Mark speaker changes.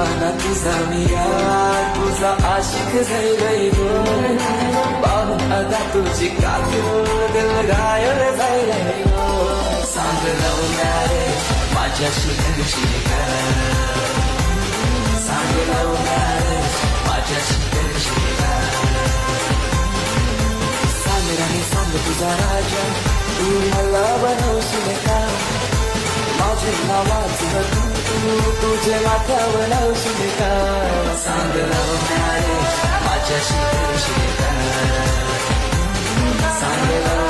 Speaker 1: दिवाना तुझा मी यार, तुझा आशिक झालोय गो. पाहून अदा तुझी काजू दिल घायल झालंय गो. सांग लव मॅरेज माझ्याशी करशील का? सांग लव मॅरेज माझ्याशी करशील का? सांग राणी सांग तुझा राजा, तू मला बनवशील का? माझे नावाचं तू तुझे माथ्यावर लावशील का? सांग लव मॅरेज माझ्याशी करशील का? सांग लव